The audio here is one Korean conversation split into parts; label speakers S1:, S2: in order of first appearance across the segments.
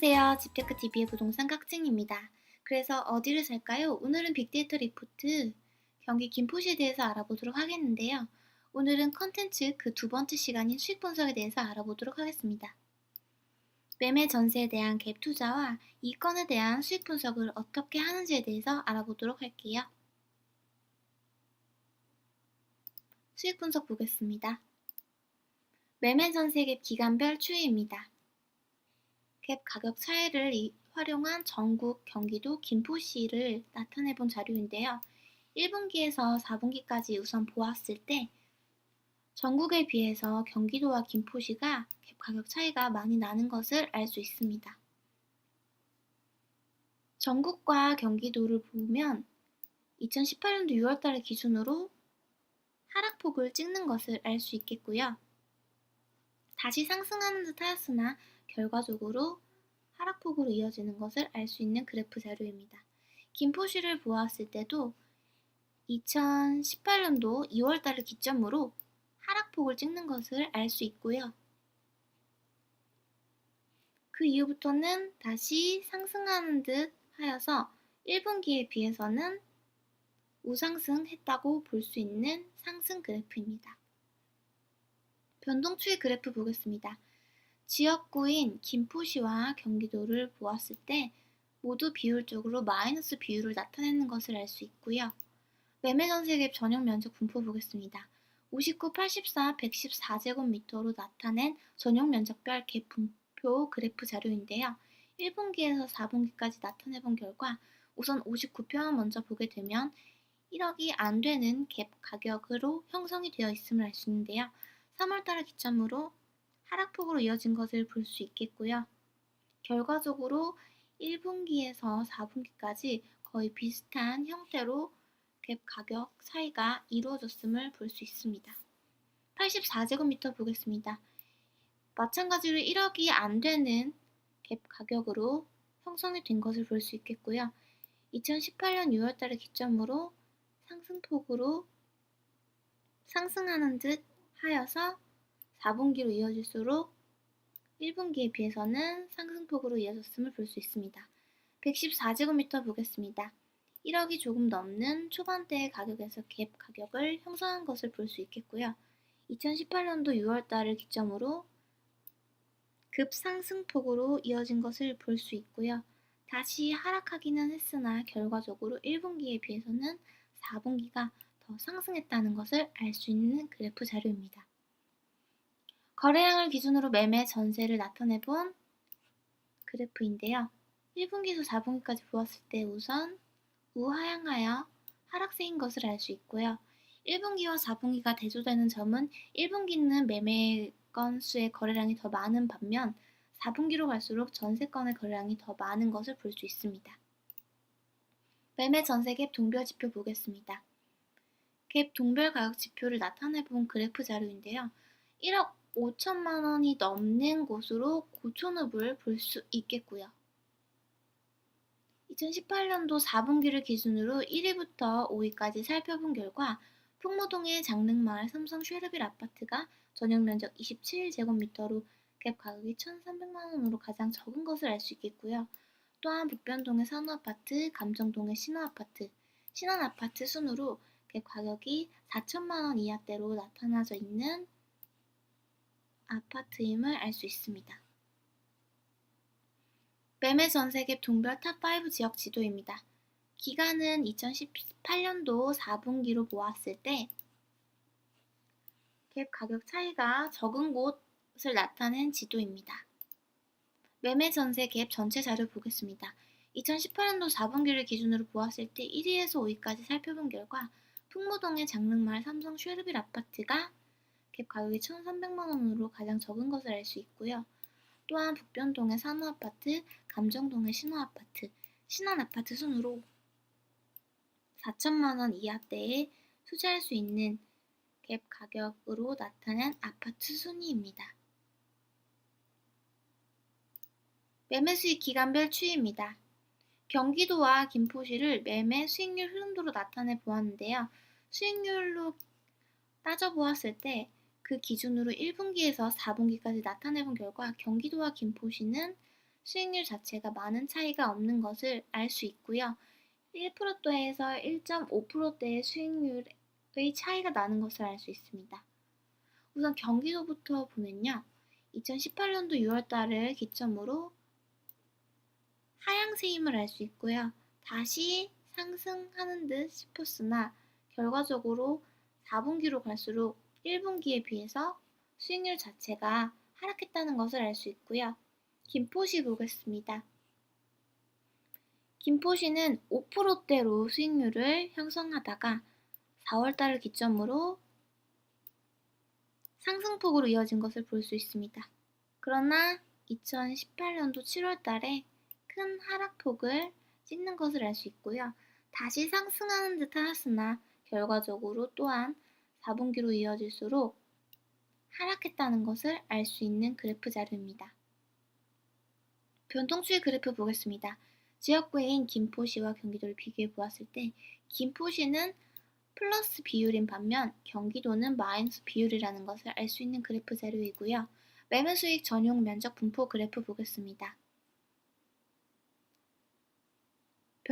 S1: 안녕하세요. 집테크TV의 부동산 깍쟁입니다. 그래서 어디를 살까요? 오늘은 빅데이터 리포트 경기 김포시에 대해서 알아보도록 하겠는데요. 오늘은 컨텐츠 그 두 번째 시간인 수익 분석에 대해서 알아보도록 하겠습니다. 매매 전세에 대한 갭 투자와 이 건에 대한 수익 분석을 어떻게 하는지에 대해서 알아보도록 할게요. 수익 분석 보겠습니다. 매매 전세 갭 기간별 추이입니다. 갭 가격 차이를 활용한 전국, 경기도, 김포시를 나타내본 자료인데요. 1분기에서 4분기까지 우선 보았을 때 전국에 비해서 경기도와 김포시가 갭 가격 차이가 많이 나는 것을 알 수 있습니다. 전국과 경기도를 보면 2018년도 6월달 기준으로 하락폭을 찍는 것을 알 수 있겠고요. 다시 상승하는 듯 하였으나 결과적으로 하락폭으로 이어지는 것을 알 수 있는 그래프 자료입니다. 김포시를 보았을 때도 2018년도 2월달을 기점으로 하락폭을 찍는 것을 알 수 있고요. 그 이후부터는 다시 상승하는 듯 하여서 1분기에 비해서는 우상승했다고 볼 수 있는 상승 그래프입니다. 변동추이 그래프 보겠습니다. 지역구인 김포시와 경기도를 보았을 때 모두 비율적으로 마이너스 비율을 나타내는 것을 알 수 있고요. 매매 전세 갭 전용 면적 분포 보겠습니다. 59, 84, 114제곱미터로 나타낸 전용 면적별 갭 분포 그래프 자료인데요. 1분기에서 4분기까지 나타내본 결과 우선 59평을 먼저 보게 되면 1억이 안 되는 갭 가격으로 형성이 되어 있음을 알 수 있는데요. 3월달을 기점으로 하락폭으로 이어진 것을 볼 수 있겠고요. 결과적으로 1분기에서 4분기까지 거의 비슷한 형태로 갭 가격 차이가 이루어졌음을 볼 수 있습니다. 84제곱미터 보겠습니다. 마찬가지로 1억이 안 되는 갭 가격으로 형성이 된 것을 볼 수 있겠고요. 2018년 6월달을 기점으로 상승폭으로 상승하는 듯 하여서 4분기로 이어질수록 1분기에 비해서는 상승폭으로 이어졌음을 볼 수 있습니다. 114제곱미터 보겠습니다. 1억이 조금 넘는 초반대의 가격에서 갭 가격을 형성한 것을 볼 수 있겠고요. 2018년도 6월달을 기점으로 급상승폭으로 이어진 것을 볼 수 있고요. 다시 하락하기는 했으나 결과적으로 1분기에 비해서는 4분기가 더 상승했다는 것을 알 수 있는 그래프 자료입니다. 거래량을 기준으로 매매 전세를 나타내본 그래프인데요. 1분기에서 4분기까지 보았을 때 우선 우하향하여 하락세인 것을 알 수 있고요. 1분기와 4분기가 대조되는 점은 1분기는 매매 건수의 거래량이 더 많은 반면 4분기로 갈수록 전세건의 거래량이 더 많은 것을 볼 수 있습니다. 매매 전세 갭 동별 지표 보겠습니다. 갭 동별 가격 지표를 나타내본 그래프 자료인데요. 1억 5천만 원이 넘는 곳으로 고촌읍을 볼 수 있겠고요. 2018년도 4분기를 기준으로 1위부터 5위까지 살펴본 결과 풍무동의 장릉마을 삼성 쉐르빌 아파트가 전용 면적 27제곱미터로 갭 가격이 1,300만 원으로 가장 적은 것을 알 수 있겠고요. 또한 북변동의 산호아파트, 감정동의 신호아파트, 신한아파트 순으로 갭 가격이 4천만 원 이하대로 나타나져 있는 아파트임을 알 수 있습니다. 매매 전세 갭 동별 탑5 지역 지도입니다. 기간은 2018년도 4분기로 보았을 때 갭 가격 차이가 적은 곳을 나타낸 지도입니다. 매매 전세 갭 전체 자료 보겠습니다. 2018년도 4분기를 기준으로 보았을 때 1위에서 5위까지 살펴본 결과 풍무동의 장릉마을 삼성 쉐르빌 아파트가 갭 가격이 1,300만 원으로 가장 적은 것을 알 수 있고요. 또한 북변동의 산호아파트, 감정동의 신호아파트, 신한아파트 순으로 4천만 원 이하대에 투자할 수 있는 갭 가격으로 나타난 아파트 순위입니다. 매매 수익 기간별 추이입니다. 경기도와 김포시를 매매 수익률 흐름도로 나타내 보았는데요. 수익률로 따져보았을 때 그 기준으로 1분기에서 4분기까지 나타내본 결과 경기도와 김포시는 수익률 자체가 많은 차이가 없는 것을 알 수 있고요. 1%대에서 1.5%대의 수익률의 차이가 나는 것을 알 수 있습니다. 우선 경기도부터 보면요. 2018년도 6월 달을 기점으로 하향세임을 알 수 있고요. 다시 상승하는 듯 싶었으나 결과적으로 4분기로 갈수록 1분기에 비해서 수익률 자체가 하락했다는 것을 알 수 있고요. 김포시 보겠습니다. 김포시는 5%대로 수익률을 형성하다가 4월 달을 기점으로 상승폭으로 이어진 것을 볼 수 있습니다. 그러나 2018년도 7월 달에 큰 하락폭을 찍는 것을 알 수 있고요. 다시 상승하는 듯 하였으나 결과적으로 또한 4분기로 이어질수록 하락했다는 것을 알 수 있는 그래프 자료입니다. 변동추이 그래프 보겠습니다. 지역구인 김포시와 경기도를 비교해 보았을 때 김포시는 플러스 비율인 반면 경기도는 마이너스 비율이라는 것을 알 수 있는 그래프 자료이고요. 매매 수익 전용 면적 분포 그래프 보겠습니다.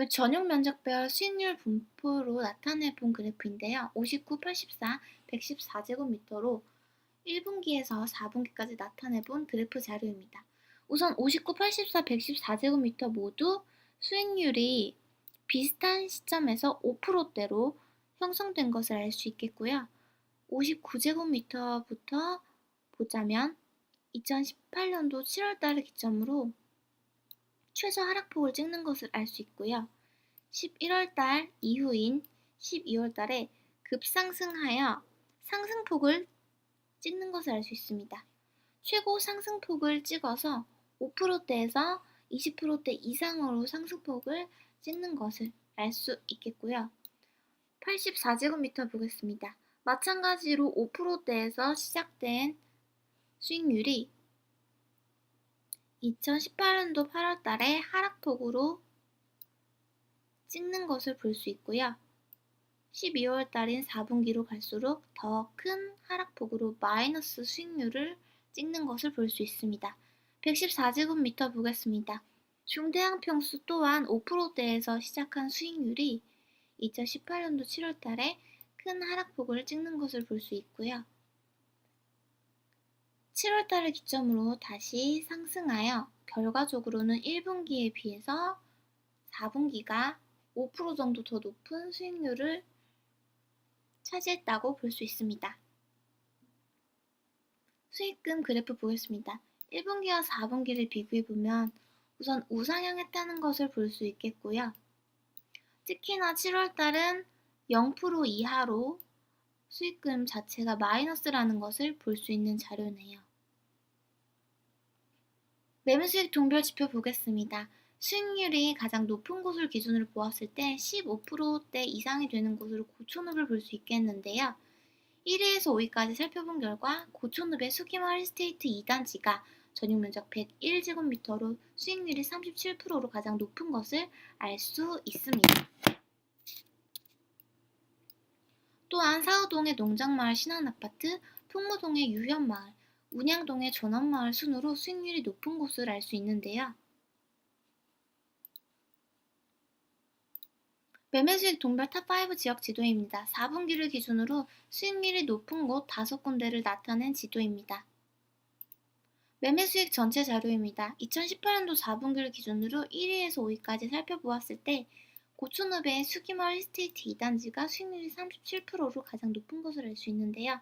S1: 전용 면적별 수익률 분포로 나타내 본 그래프인데요. 59, 84, 114제곱미터로 1분기에서 4분기까지 나타내 본 그래프 자료입니다. 우선 59, 84, 114제곱미터 모두 수익률이 비슷한 시점에서 5%대로 형성된 것을 알 수 있겠고요. 59제곱미터부터 보자면 2018년도 7월 달을 기점으로 최저 하락폭을 찍는 것을 알 수 있고요. 11월 달 이후인 12월 달에 급상승하여 상승폭을 찍는 것을 알 수 있습니다. 최고 상승폭을 찍어서 5%대에서 20%대 이상으로 상승폭을 찍는 것을 알 수 있겠고요. 84제곱미터 보겠습니다. 마찬가지로 5%대에서 시작된 수익률이 2018년도 8월 달에 하락폭으로 찍는 것을 볼 수 있고요. 12월 달인 4분기로 갈수록 더 큰 하락폭으로 마이너스 수익률을 찍는 것을 볼 수 있습니다. 114제곱미터 보겠습니다. 중대형 평수 또한 5%대에서 시작한 수익률이 2018년도 7월 달에 큰 하락폭을 찍는 것을 볼 수 있고요. 7월 달을 기점으로 다시 상승하여 결과적으로는 1분기에 비해서 4분기가 5% 정도 더 높은 수익률을 차지했다고 볼 수 있습니다. 수익금 그래프 보겠습니다. 1분기와 4분기를 비교해보면 우선 우상향했다는 것을 볼 수 있겠고요. 특히나 7월 달은 0% 이하로 수익금 자체가 마이너스라는 것을 볼 수 있는 자료네요. 매매수익 동별 지표 보겠습니다. 수익률이 가장 높은 곳을 기준으로 보았을 때 15%대 이상이 되는 곳으로 고촌읍을 볼 수 있겠는데요. 1위에서 5위까지 살펴본 결과 고촌읍의 수기마을 힐스테이트 2단지가 전용면적 101제곱미터로 수익률이 37%로 가장 높은 것을 알 수 있습니다. 또한 사우동의 농장마을 신한아파트, 풍무동의 유현마을, 운양동의 전원마을 순으로 수익률이 높은 곳을 알 수 있는데요. 매매수익 동별 탑5 지역 지도입니다. 4분기를 기준으로 수익률이 높은 곳 5군데를 나타낸 지도입니다. 매매수익 전체 자료입니다. 2018년도 4분기를 기준으로 1위에서 5위까지 살펴보았을 때 고촌읍의 수기마을 힐스테이트 2단지가 수익률이 37%로 가장 높은 것을 알 수 있는데요.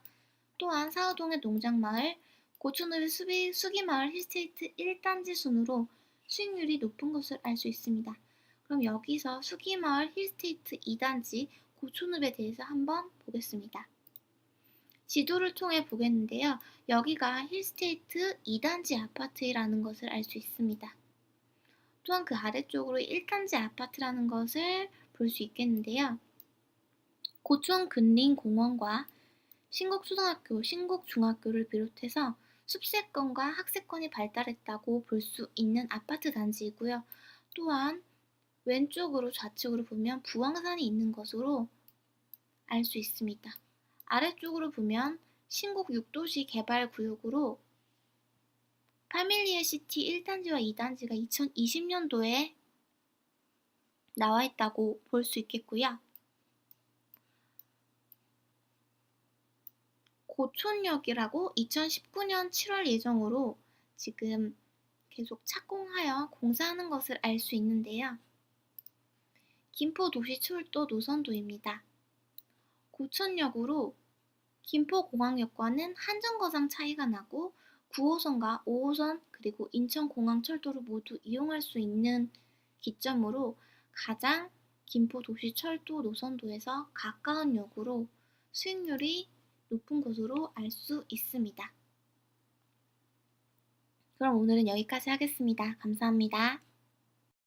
S1: 또한 사우동의 농장마을, 고촌읍의 수기마을 힐스테이트 1단지 순으로 수익률이 높은 것을 알 수 있습니다. 그럼 여기서 수기마을 힐스테이트 2단지 고촌읍에 대해서 한번 보겠습니다. 지도를 통해 보겠는데요. 여기가 힐스테이트 2단지 아파트라는 것을 알 수 있습니다. 또한 그 아래쪽으로 1단지 아파트라는 것을 볼 수 있겠는데요. 고촌 근린공원과 신곡초등학교, 신곡중학교를 비롯해서 숲세권과 학세권이 발달했다고 볼 수 있는 아파트 단지이고요. 또한 왼쪽으로 좌측으로 보면 부엉산이 있는 것으로 알 수 있습니다. 아래쪽으로 보면 신곡 6도시 개발구역으로 파밀리에 시티 1단지와 2단지가 2020년도에 나와 있다고 볼 수 있겠고요. 고촌역이라고 2019년 7월 예정으로 지금 계속 착공하여 공사하는 것을 알 수 있는데요. 김포도시철도 노선도입니다. 고촌역으로 김포공항역과는 한 정거장 차이가 나고 9호선과 5호선 그리고 인천공항철도를 모두 이용할 수 있는 기점으로 가장 김포도시철도 노선도에서 가까운 역으로 수익률이 높은 곳으로 알 수 있습니다. 그럼 오늘은 여기까지 하겠습니다. 감사합니다.